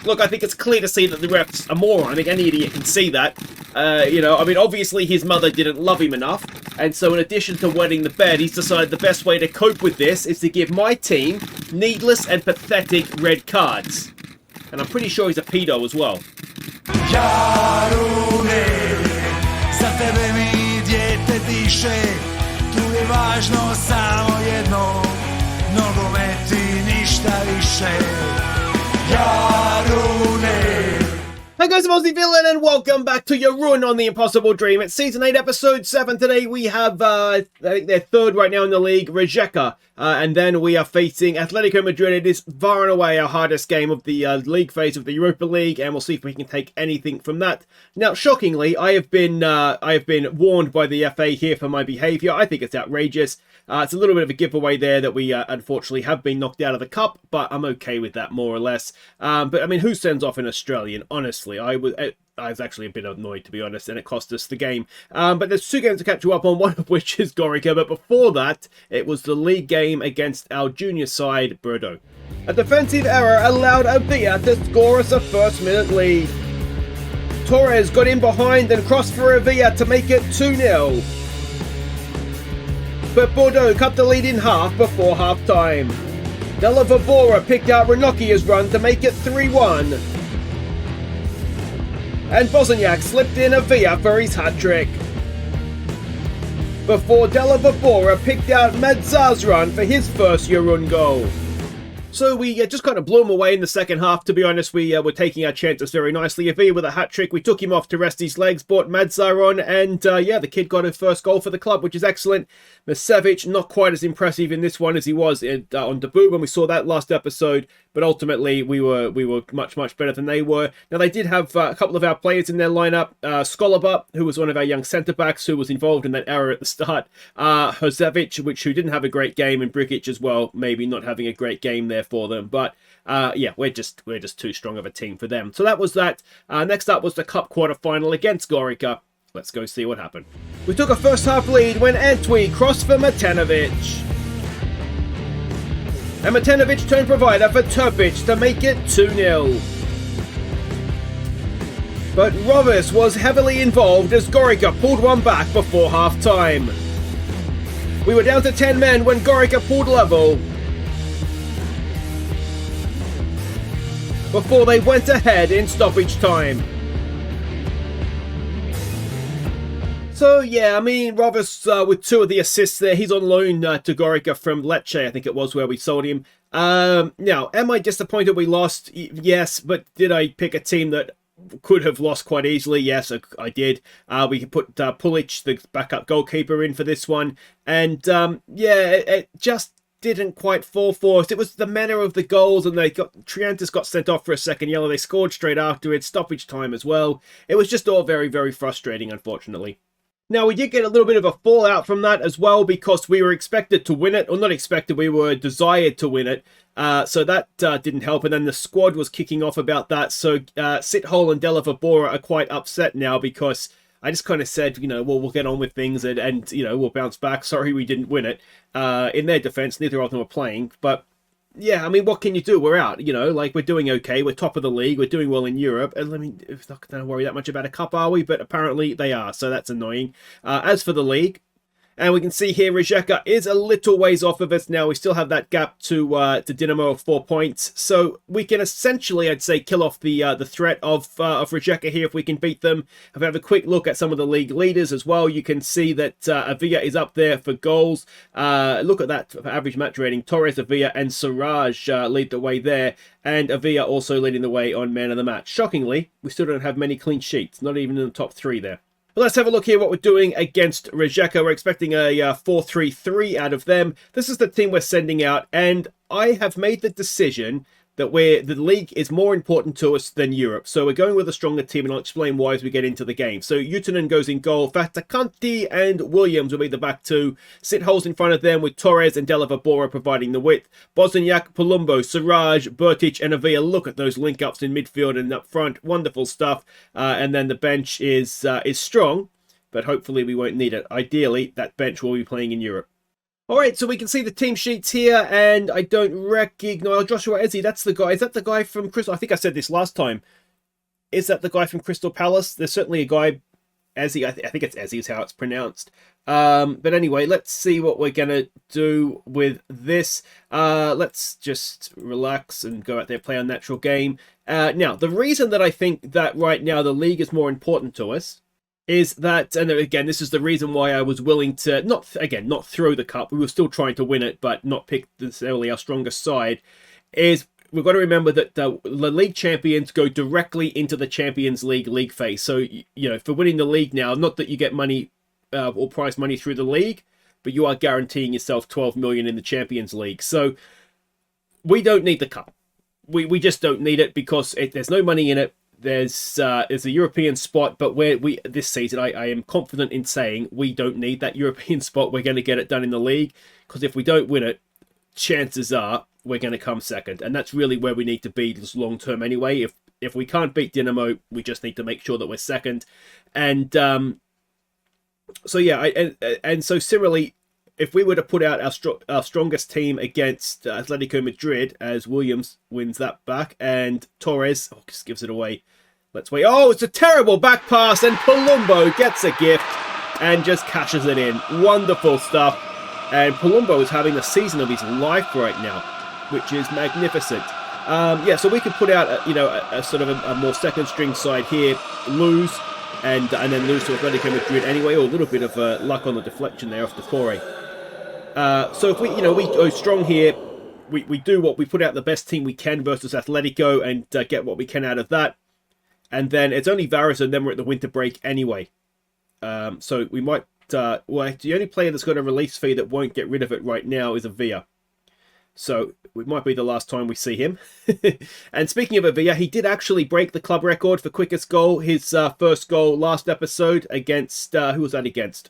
Look, I think it's clear to see that the ref's a moron. I think any idiot can see that. You know, I mean, obviously his mother didn't love him enough, and so in addition to wetting the bed, he's decided the best way to cope with this is to give my team needless and pathetic red cards. And I'm pretty sure he's a pedo as well. Jarune, za tebe mi dijete diše, tu je važno samo jedno, nogomet i ništa više. Jarune. Hey guys, I'm Aussie Villain and welcome back to Jarun on The Impossible Dream. It's Season 8, Episode 7. Today we have, I think they're third right now in the league, Rijeka. And then we are facing Atletico Madrid. It is far and away our hardest game of the league phase of the Europa League, and we'll see if we can take anything from that. Now, shockingly, I have been warned by the FA here for my behaviour. I think it's outrageous. It's a little bit of a giveaway there that we unfortunately have been knocked out of the cup, but I'm okay with that more or less. But I mean, who sends off an Australian? Honestly, I was actually a bit annoyed, to be honest, and it cost us the game. But there's two games to catch you up on, one of which is Rijeka, but before that, it was the league game against our junior side, Bordeaux. A defensive error allowed Avia to score us a first-minute lead. Torres got in behind and crossed for Avia to make it 2-0. But Bordeaux cut the lead in half before half-time. Della Vabora picked out Ranocchia's run to make it 3-1. And Bosniak slipped in Avia for his hat-trick. Before Della Vabora picked out Medzar's run for his first Jarun goal. So we just kind of blew him away in the second half, to be honest. We were taking our chances very nicely. Avia with a hat-trick. We took him off to rest his legs, brought Madzar on, and yeah, the kid got his first goal for the club, which is excellent. Misevic, not quite as impressive in this one as he was on debut when we saw that last episode, but ultimately we were much better than they were. Now, they did have a couple of our players in their lineup. Skoloba, who was one of our young centre-backs, who was involved in that error at the start. Hosevic, who didn't have a great game, and Brikic as well, maybe not having a great game there for them. But yeah, we're just too strong of a team for them. So that was that. Next up was the cup quarter-final against Rijeka. Let's go see what happened. We took a first-half lead when Antwi crossed for Matanovic. And Matanovic turned provider for Turpic to make it 2-0. But Rovis was heavily involved as Rijeka pulled one back before half-time. We were down to 10 men when Rijeka pulled level, before they went ahead in stoppage time. So yeah, I mean, Rovis with two of the assists there. He's on loan to Rijeka from Lecce, I think it was, where we sold him. Now, am I disappointed we lost? Yes, but did I pick a team that could have lost quite easily? Yes, I did. We could put Pulic, the backup goalkeeper, in for this one. And yeah, it just didn't quite fall for us. It was the manner of the goals, and Triantis got sent off for a second yellow. They scored straight after it, stoppage time as well. It was just all very, very frustrating, unfortunately. Now, we did get a little bit of a fallout from that as well, because we were expected to win it, or not expected, we were desired to win it. So that didn't help, and then the squad was kicking off about that. So Sithole and Della Vabora are quite upset now, because I just kind of said, you know, well, we'll get on with things and you know, we'll bounce back. Sorry we didn't win it. In their defense, neither of them were playing. But yeah, I mean, what can you do? We're out, you know, like, we're doing okay. We're top of the league. We're doing well in Europe. And I mean, we're not going to worry that much about a cup, are we? But apparently they are, so that's annoying. As for the league, and we can see here Rijeka is a little ways off of us now. We still have that gap to Dinamo of 4 points. So we can essentially, I'd say, kill off the threat of Rijeka here if we can beat them. If I have a quick look at some of the league leaders as well, you can see that Avia is up there for goals. Look at that for average match rating. Torres, Avia and Siraj lead the way there. And Avia also leading the way on man of the match. Shockingly, we still don't have many clean sheets. Not even in the top three there. But let's have a look here what we're doing against Rijeka. We're expecting a 4-3-3 out of them. This is the team we're sending out, and I have made the decision that the league is more important to us than Europe. So we're going with a stronger team, and I'll explain why as we get into the game. So Utunen goes in goal. Fatakanti and Williams will be the back two. Sitholes in front of them with Torres and Della Vabora providing the width. Bosniak, Palumbo, Siraj, Bertic and Avia. Look at those link-ups in midfield and up front. Wonderful stuff. And then the bench is strong, but hopefully we won't need it. Ideally, that bench will be playing in Europe. All right, so we can see the team sheets here, and I don't recognize Joshua Ezzy. That's the guy. Is that the guy from Crystal? I think I said this last time. Is that the guy from Crystal Palace? There's certainly a guy, Ezzy. I think it's Ezzy is how it's pronounced. But anyway, let's see what we're gonna do with this. Let's just relax and go out there, play our natural game. Now, the reason that I think that right now the league is more important to us is that, and again, this is the reason why I was willing to not throw the cup. We were still trying to win it, but not pick necessarily our strongest side. Is we've got to remember that the league champions go directly into the Champions League phase. So you know, for winning the league now, not that you get money or prize money through the league, but you are guaranteeing yourself 12 million in the Champions League. So we don't need the cup. We just don't need it because there's no money in it. There's a European spot, but this season I am confident in saying we don't need that European spot. We're going to get it done in the league, because if we don't win it, chances are we're going to come second, and that's really where we need to be this long term anyway. If we can't beat Dinamo, we just need to make sure that we're second, and so yeah, and so similarly, if we were to put out our strongest team against Atletico Madrid, as Williams wins that back, and Torres just gives it away. Let's wait. Oh, it's a terrible back pass, and Palumbo gets a gift and just cashes it in. Wonderful stuff. And Palumbo is having the season of his life right now, which is magnificent. Yeah, so we could put out a sort of a more second string side here, lose, and then lose to Atletico Madrid anyway. Or a little bit of luck on the deflection there off the Corey. So if we go strong here, we do what we put out the best team we can versus Atletico and get what we can out of that, and then it's only Varas and then we're at the winter break anyway. So we might the only player that's got a release fee that won't get rid of it right now is Avila. So it might be the last time we see him. And speaking of Avila, he did actually break the club record for quickest goal. His first goal last episode against who was that against?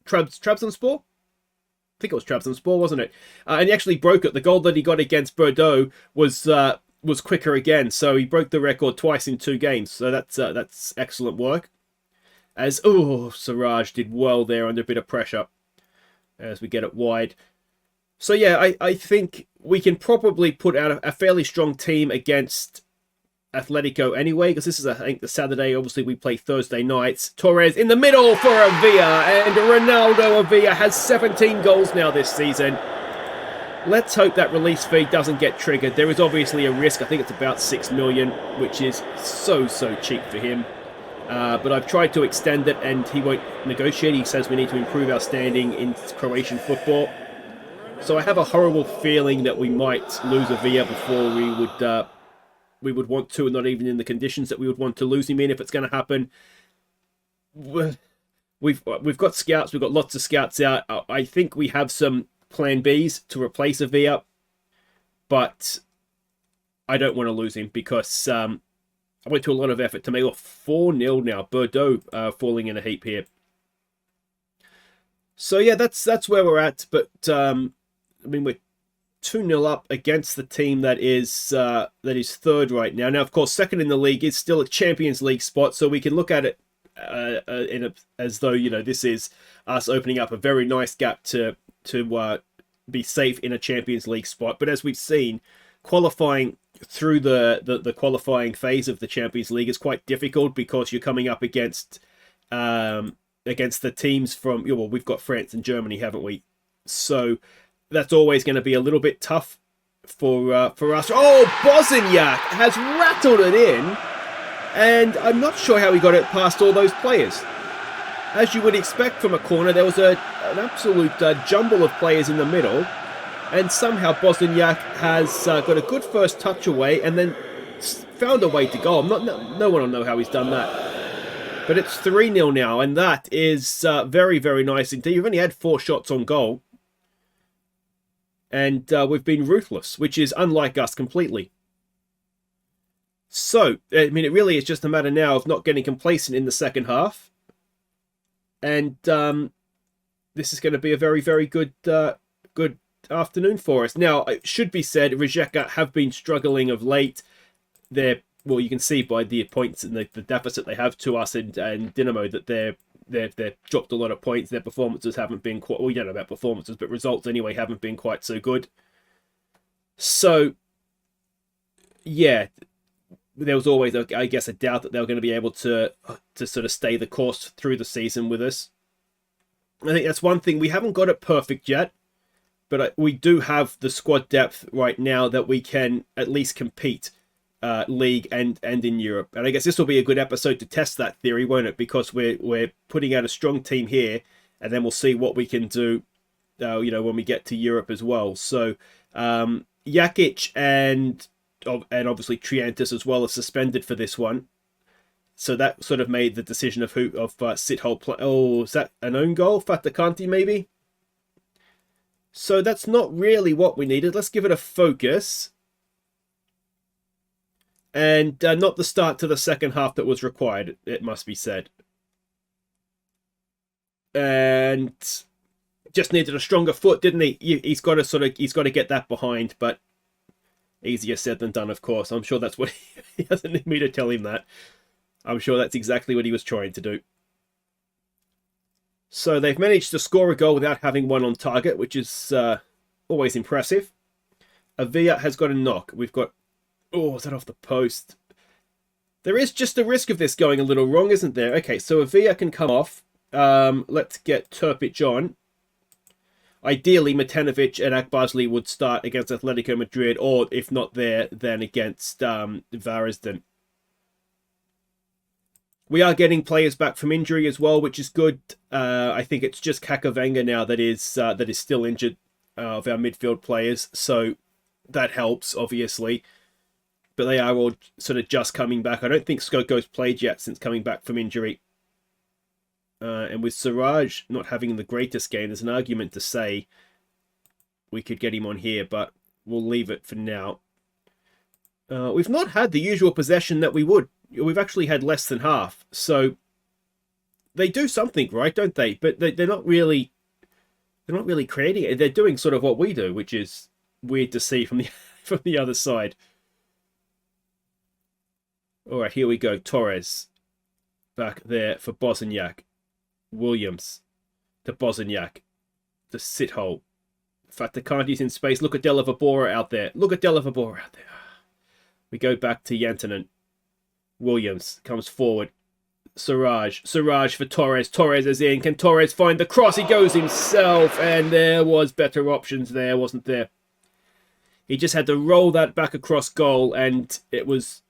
Trabzonspor? I think it was Trabzonspor, wasn't it? And he actually broke it. The goal that he got against Bordeaux was quicker again. So he broke the record twice in 2 games. So that's excellent work. As Siraj did well there under a bit of pressure as we get it wide. So yeah, I think we can probably put out a fairly strong team against Atletico anyway, because this is, I think, the Saturday. Obviously, we play Thursday nights. Torres in the middle for Avila, and Ronaldo Avila has 17 goals now this season. Let's hope that release fee doesn't get triggered. There is obviously a risk. I think it's about 6 million, which is so cheap for him. But I've tried to extend it, and he won't negotiate. He says we need to improve our standing in Croatian football. So I have a horrible feeling that we might lose Avila before we would want to, and not even in the conditions that we would want to lose him in. If it's going to happen, we've got scouts. We've got lots of scouts out. I think we have some plan Bs to replace Avila, but I don't want to lose him because I went to a lot of effort to make 4-0 now. Bordeaux falling in a heap here. So yeah, that's where we're at. But I mean, we're 2-0 up against the team that is third right now. Now, of course, second in the league is still a Champions League spot, so we can look at it as though this is us opening up a very nice gap to be safe in a Champions League spot. But as we've seen, qualifying through the qualifying phase of the Champions League is quite difficult because you're coming up against the teams from we've got France and Germany, haven't we? So that's always going to be a little bit tough for us. Oh, Bosniak has rattled it in, and I'm not sure how he got it past all those players. As you would expect from a corner, there was an absolute jumble of players in the middle, and somehow Bosniak has got a good first touch away and then found a way to go. No one will know how he's done that. But it's 3-0 now, and that is very, very nice indeed. You've only had 4 shots on goal. And we've been ruthless, which is unlike us completely. So, I mean, it really is just a matter now of not getting complacent in the second half. And this is going to be a very, very good afternoon for us. Now, it should be said, Rijeka have been struggling of late. You can see by the points and the deficit they have to us and Dinamo that they're they've dropped a lot of points. Their performances haven't been quite, well, we don't know about performances, but results anyway haven't been quite so good. So, yeah, there was always, I guess, a doubt that they were going to be able to sort of stay the course through the season with us. I think that's one thing. We haven't got it perfect yet, but we do have the squad depth right now that we can at least compete league and in Europe. And I guess this will be a good episode to test that theory, won't it? Because we're putting out a strong team here, and then we'll see what we can do, when we get to Europe as well. So Jakic and obviously Triantis as well are suspended for this one. So that sort of made the decision of Sithole play. Oh, is that an own goal? Fatakanti maybe? So that's not really what we needed. Let's give it a focus. And not the start to the second half that was required, it must be said. And just needed a stronger foot, didn't he? He's got to get that behind, but easier said than done, of course. I'm sure that's what he doesn't need me to tell him that. I'm sure that's exactly what he was trying to do. So they've managed to score a goal without having one on target, which is always impressive. Avila has got a knock. We've got... Oh, is that off the post? There is just a risk of this going a little wrong, isn't there? Okay, so Avila can come off. Let's get Turpic on. Ideally, Matanovic and Akbazli would start against Atletico Madrid, or if not there, then against Varesden. We are getting players back from injury as well, which is good. I think it's just Kakavenga now that is still injured of our midfield players, so that helps, obviously. But they are all sort of just coming back. I don't think Skoko's played yet since coming back from injury. And with Siraj not having the greatest game, there's an argument to say we could get him on here, but we'll leave it for now. We've not had the usual possession that we would. We've actually had less than half. So they do something right, don't they? But they're not really creating it. They're doing sort of what we do, which is weird to see from the other side. All right, here we go. Torres back there for Bosniak. Williams to Bosniak. To Sithole. Fatakanti's in space. Look at Delavabora out there. We go back to Yantanen. Williams comes forward. Siraj for Torres. Torres is in. Can Torres find the cross? He goes himself. And there was better options there, wasn't there? He just had to roll that back across goal, and it was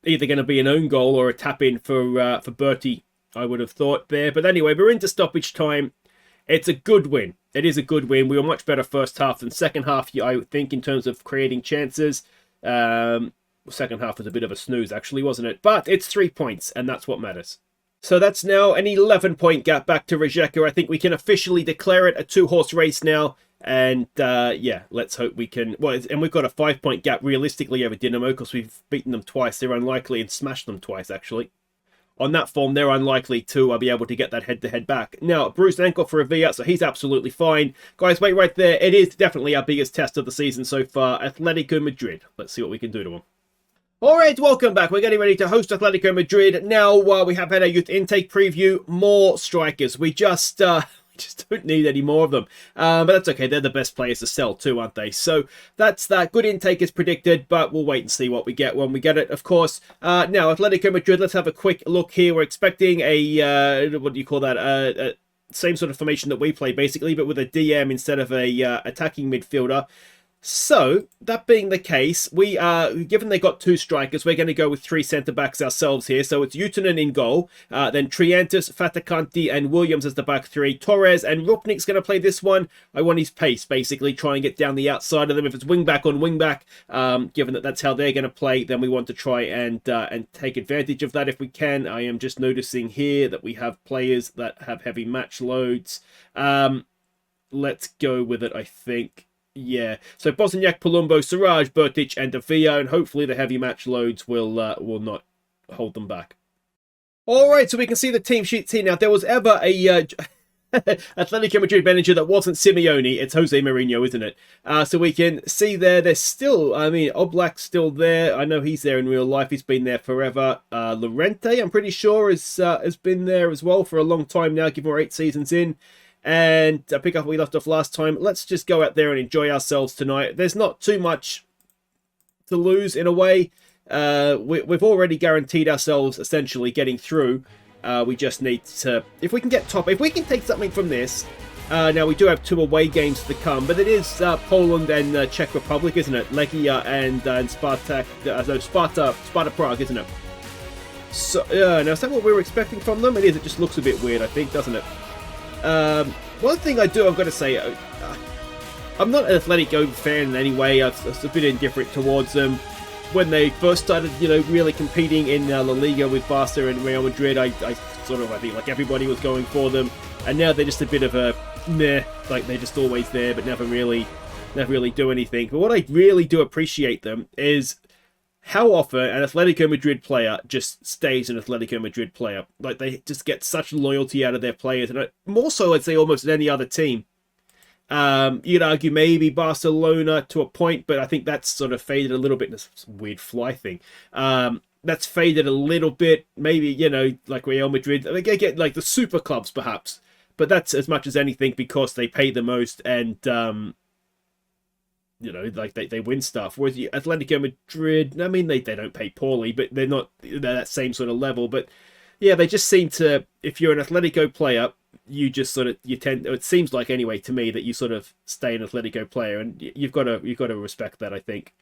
either going to be an own goal or a tap-in for Bertie, I would have thought there. But anyway, we're into stoppage time. It's a good win. It is a good win. We were much better first half than second half, I think, in terms of creating chances. Second half was a bit of a snooze, actually, wasn't it? But it's 3 points, and that's what matters. So that's now an 11-point gap back to Rijeka. I think we can officially declare it a two-horse race now. And yeah, let's hope we can... Well, and we've got a 5-point gap realistically over Dinamo because we've beaten them twice. They're unlikely, and smashed them twice, actually. On that form, they're unlikely to be able to get that head-to-head back. Now, bruised ankle for Avila, so he's absolutely fine. Guys, wait right there. It is definitely our biggest test of the season so far. Atletico Madrid. Let's see what we can do to them. Alright, welcome back. We're getting ready to host Atletico Madrid. Now, we have had a youth intake preview. More strikers. We just don't need any more of them. But that's okay. They're the best players to sell too, aren't they? So that's that. Good intake is predicted, but we'll wait and see what we get when we get it, of course. Now, Atletico Madrid, let's have a quick look here. We're expecting a, what do you call that? Same sort of formation that we play, basically, but with a DM instead of a attacking midfielder. So, that being the case, we are, given they got two strikers, we're going to go with three centre-backs ourselves here. So it's Utanen in goal, then Triantis, Fatakanti and Williams as the back three. Torres and Rupnik's going to play this one. I want his pace, basically, try and get down the outside of them. If it's wing-back on wing-back, given that that's how they're going to play, then we want to try and take advantage of that if we can. I am just noticing here that we have players that have heavy match loads. Let's go with it, I think. Yeah, so Bosniak, Palumbo, Siraj, Bertic, and Avila, and hopefully the heavy match loads will not hold them back. All right, so we can see the team sheets here now. There was ever a Atletico Madrid manager that wasn't Simeone. It's Jose Mourinho, isn't it? So we can see there's still, I mean, Oblak's still there. I know he's there in real life. He's been there forever. Llorente, I'm pretty sure, has been there as well for a long time now, given we're 8 seasons in. And to pick up where we left off last time, let's just go out there and enjoy ourselves tonight. There's not too much to lose in a way. We've already guaranteed ourselves essentially getting through. We just need to, if we can get top, if we can take something from this. Now we do have 2 away games to come, but it is Poland and Czech Republic, isn't it? Legia and Spartak, Sparta Prague, isn't it? So now is that what we were expecting from them? It is. It just looks a bit weird, I think, doesn't it? One thing I've got to say, I'm not an Atletico fan in any way. I was a bit indifferent towards them. When they first started, really competing in La Liga with Barca and Real Madrid, I think like everybody was going for them. And now they're just a bit of a meh, like they're just always there, but never really do anything. But what I really do appreciate them is how often an Atletico Madrid player just stays an Atletico Madrid player. Like, they just get such loyalty out of their players. And more so, I'd say, almost any other team. You'd argue maybe Barcelona to a point, but I think that's sort of faded a little bit. This weird fly thing. That's faded a little bit. Maybe, like Real Madrid. They get, like, the super clubs, perhaps. But that's as much as anything because they pay the most and... like they win stuff. Whereas Atletico Madrid, I mean, they don't pay poorly, but they're that same sort of level. But yeah, they just seem to, if you're an Atletico player, you just sort of, it seems like anyway to me that you sort of stay an Atletico player, and you've got to respect that, I think.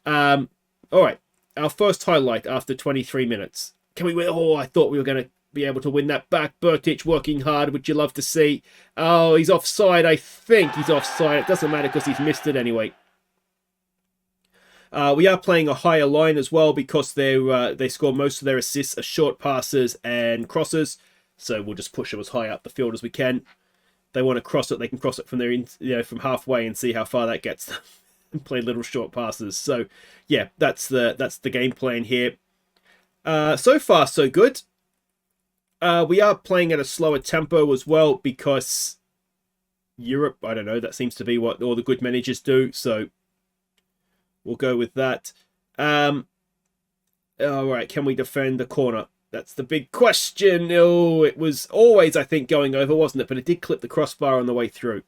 All right, our first highlight after 23 minutes. Can we win? Oh, I thought we were going to be able to win that back. Bertic working hard, which you love to see. Oh, he's offside. I think he's offside. It doesn't matter because he's missed it anyway. We are playing a higher line as well because they score most of their assists as short passes and crosses. So we'll just push them as high up the field as we can. They want to cross it, they can cross it from from halfway and see how far that gets them. And play little short passes. So yeah, that's the game plan here. So far so good. We are playing at a slower tempo as well because Europe, I don't know, that seems to be what all the good managers do. So we'll go with that. All right, can we defend the corner? That's the big question. Oh, it was always, I think, going over, wasn't it? But it did clip the crossbar on the way through.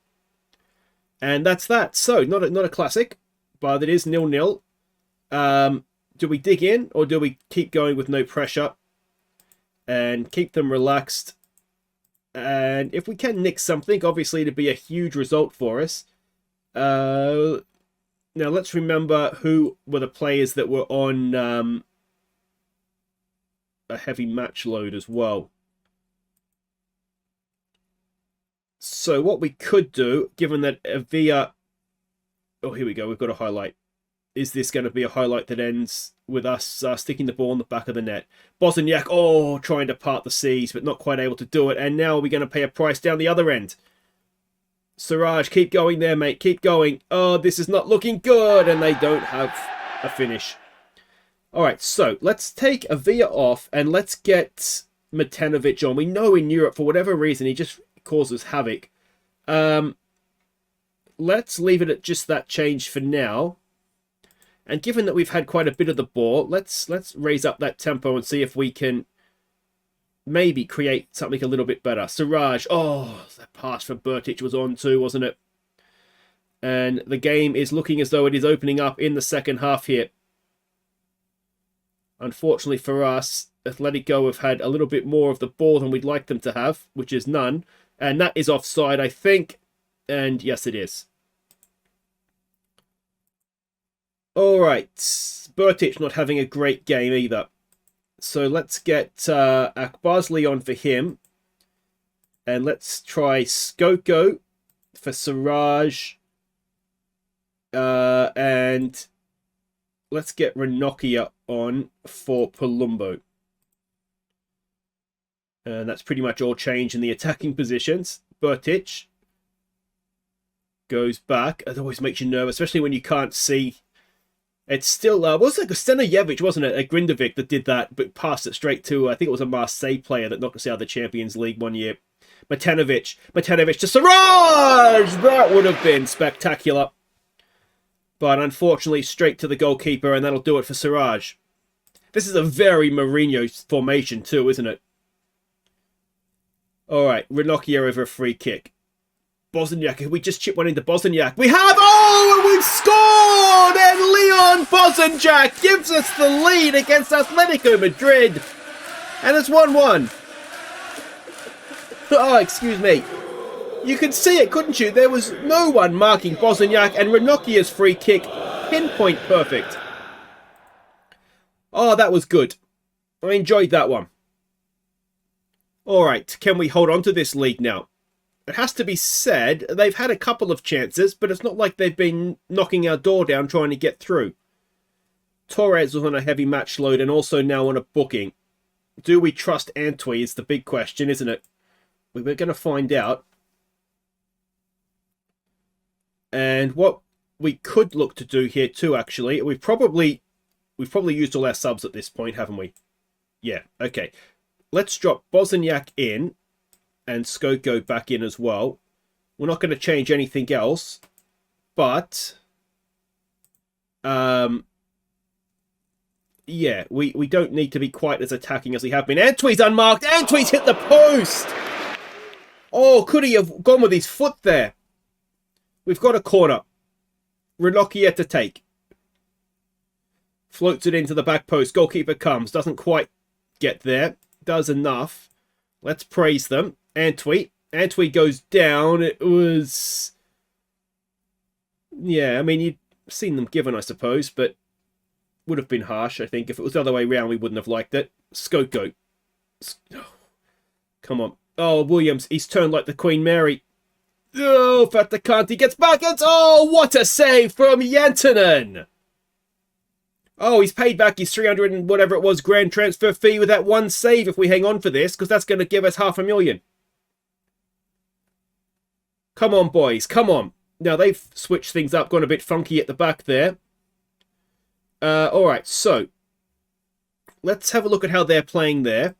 And that's that. So, not a classic, but it is 0-0. Do we dig in or do we keep going with no pressure and keep them relaxed? And if we can nick something, obviously it'd be a huge result for us. Now, let's remember who were the players that were on a heavy match load as well. So what we could do, given that Avia... Oh, here we go. We've got a highlight. Is this going to be a highlight that ends with us sticking the ball in the back of the net? Bosniak, trying to part the seas, but not quite able to do it. And now we're going to pay a price down the other end. Siraj, keep going there, mate. Keep going. Oh, this is not looking good. And they don't have a finish. All right, so let's take Avia off and let's get Matanovic on. We know in Europe, for whatever reason, he just causes havoc. Let's leave it at just that change for now. And given that we've had quite a bit of the ball, let's raise up that tempo and see if we can maybe create something a little bit better. Siraj, that pass for Bertic was on too, wasn't it? And the game is looking as though it is opening up in the second half here. Unfortunately for us, Atletico have had a little bit more of the ball than we'd like them to have, which is none. And that is offside, I think. And yes, it is. All right. Bertic not having a great game either. So let's get Akbarsli on for him. And let's try Skoko for Siraj. And let's get Ranocchia on for Palumbo. And that's pretty much all change in the attacking positions. Bertic goes back. It always makes you nervous, especially when you can't see. It's still, was it Stanojevic, wasn't it, at Grindovic that did that, but passed it straight to, I think it was a Marseille player that knocked us out of the Champions League one year. Matanovic to Siraj! That would have been spectacular. But unfortunately, straight to the goalkeeper, and that'll do it for Siraj. This is a very Mourinho formation too, isn't it? Alright, Ranocchia over a free kick. Bosniak, have we just chipped one into Bosniak? We have! Oh, and we've scored! And Leon Bosniak gives us the lead against Atletico Madrid. And it's 1-1. Oh, excuse me. You could see it, couldn't you? There was no one marking Bosniak, and Ranocchia's free kick, pinpoint perfect. Oh, that was good. I enjoyed that one. Alright, can we hold on to this lead now? It has to be said, they've had a couple of chances, but it's not like they've been knocking our door down trying to get through. Torres was on a heavy match load and also now on a booking. Do we trust Antwi is the big question, isn't it? We're going to find out. And what we could look to do here too, actually, we've probably used all our subs at this point, haven't we? Yeah, okay. Let's drop Bosniak in and Skoko back in as well. We're not going to change anything else, but yeah, we don't need to be quite as attacking as we have been. Antwi's unmarked. Antwi's hit the post. Oh, could he have gone with his foot there? We've got a corner. Ranocchia to take. Floats it into the back post. Goalkeeper comes. Doesn't quite get there. Does enough. Let's praise them. Antwi. Antwi goes down. It was... yeah, I mean, you'd seen them given, I suppose, but would have been harsh, I think. If it was the other way around, we wouldn't have liked it. Skoko. Oh, come on. Oh, Williams. He's turned like the Queen Mary. Oh, Fatakanti gets back. It's... oh, what a save from Jantunen. Oh, he's paid back his 300 and whatever it was grand transfer fee with that one save if we hang on for this, because that's going to give us $500,000. Come on, boys. Come on. Now, they've switched things up, gone a bit funky at the back there. Alright, so let's have a look at how they're playing there.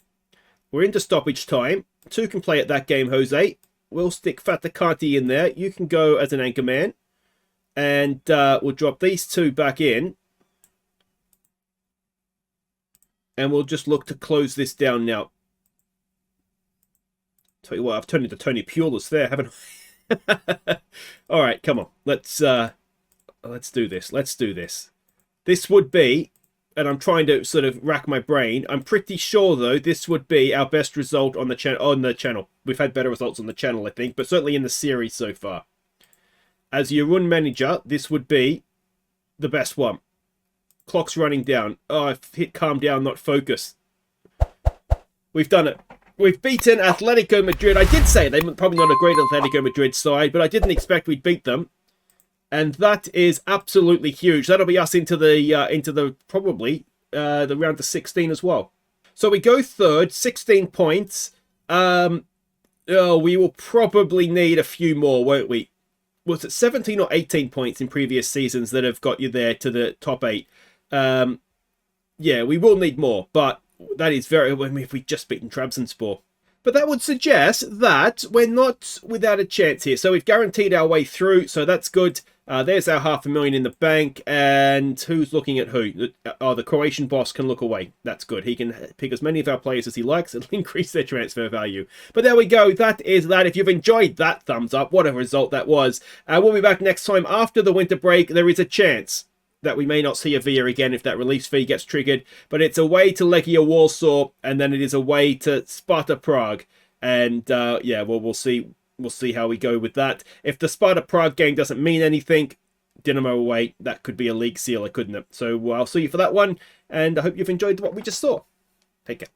We're into stoppage time. Two can play at that game, Jose. We'll stick Fatakanti in there. You can go as an anchor man. And we'll drop these two back in. And we'll just look to close this down now. Tell you what, I've turned into Tony Pulis there, haven't I? Alright, come on. Let's do this. Let's do this. This would be, and I'm trying to sort of rack my brain, I'm pretty sure, though, this would be our best result on the channel. We've had better results on the channel, I think, but certainly in the series so far. As Jarun manager, this would be the best one. Clock's running down. Oh, I've hit calm down, not focus. We've done it. We've beaten Atletico Madrid. I did say they're probably not a great Atletico Madrid side, but I didn't expect we'd beat them. And that is absolutely huge. That'll be us into the probably the round of 16 as well. So we go third, 16 points. Oh, we will probably need a few more, won't we? Was it 17 or 18 points in previous seasons that have got you there to the top 8? Yeah, we will need more, but that is very... I mean, if we'd just beaten Trabzonspor. But that would suggest that we're not without a chance here. So we've guaranteed our way through, so that's good. There's our $500,000 in the bank, and who's looking at who? Oh, the Croatian boss can look away. That's good. He can pick as many of our players as he likes. It'll increase their transfer value. But there we go. That is that. If you've enjoyed that, thumbs up. What a result that was. We'll be back next time after the winter break. There is a chance that we may not see a Via again if that release fee gets triggered. But it's away to Legia Warsaw, and then it is away to Sparta Prague. And yeah, well, we'll see. We'll see how we go with that. If the Sparta Prague game doesn't mean anything, Dinamo away, that could be a league sealer, couldn't it? So I'll see you for that one, and I hope you've enjoyed what we just saw. Take care.